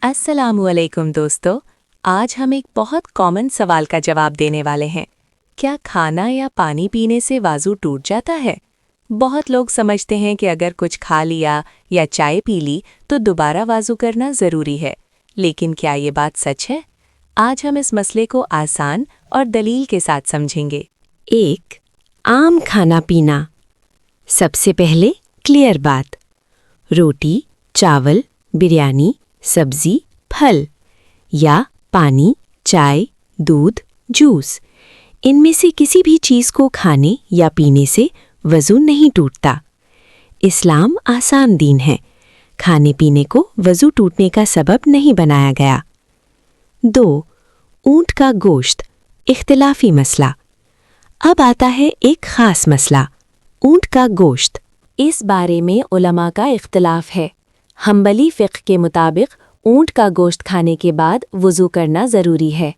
अस्सलामु अलैकुम दोस्तों, आज हम एक बहुत कॉमन सवाल का जवाब देने वाले हैं। क्या खाना या पानी पीने से वज़ू टूट जाता है? बहुत लोग समझते हैं कि अगर कुछ खा लिया या चाय पी ली तो दोबारा वज़ू करना ज़रूरी है, लेकिन क्या ये बात सच है? आज हम इस मसले को आसान और दलील के साथ समझेंगे। 1. आम खाना पीना। सबसे पहले क्लियर बात। रोटी, चावल, बिरयानी, सब्जी, फल या पानी, चाय, दूध, जूस, इनमें से किसी भी चीज़ को खाने या पीने से वज़ू नहीं टूटता। इस्लाम आसान दीन है, खाने पीने को वज़ू टूटने का सबब नहीं बनाया गया। 2. ऊँट का गोश्त, इख्तिलाफी मसला। अब आता है एक ख़ास मसला, ऊँट का गोश्त। इस बारे में उलमा का इख्तिलाफ है। हम्बली फ़िक़्ह के मुताबिक ऊँट का गोश्त खाने के बाद वुज़ू करना ज़रूरी है,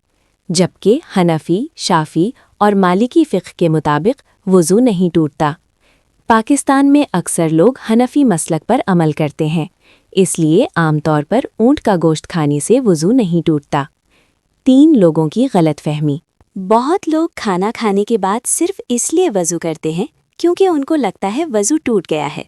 जबकि हनफ़ी, शाफ़ी और मालिकी फ़िक़्ह के मुताबिक वुज़ू नहीं टूटता। पाकिस्तान में अक्सर लोग हनफ़ी मसलक पर अमल करते हैं, इसलिए आमतौर पर ऊँट का गोश्त खाने से वुज़ू नहीं टूटता। 3 लोगों की गलतफहमी। बहुत लोग खाना खाने के बाद सिर्फ इसलिए वज़ू करते हैं क्योंकि उनको लगता है वज़ू टूट गया है।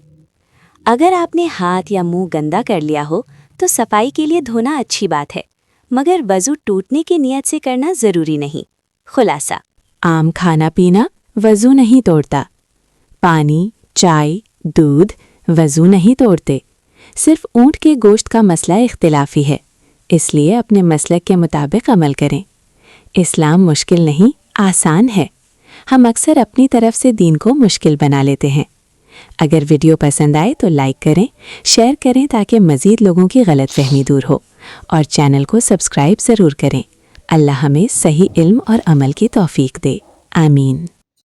अगर आपने हाथ या मुंह गंदा कर लिया हो तो सफाई के लिए धोना अच्छी बात है, मगर वज़ू टूटने की नीयत से करना ज़रूरी नहीं। खुलासा: आम खाना पीना वज़ू नहीं तोड़ता। पानी, चाय, दूध वज़ू नहीं तोड़ते। सिर्फ ऊँट के गोश्त का मसला इख्तिलाफी है, इसलिए अपने मसलक के मुताबिक अमल करें। इस्लाम मुश्किल नहीं, आसान है। हम अक्सर अपनी तरफ से दीन को मुश्किल बना लेते हैं। अगर वीडियो पसंद आए तो लाइक करें, शेयर करें ताकि मज़ीद लोगों की गलतफहमी दूर हो, और चैनल को सब्सक्राइब ज़रूर करें। अल्लाह हमें सही इल्म और अमल की तौफीक दे। आमीन।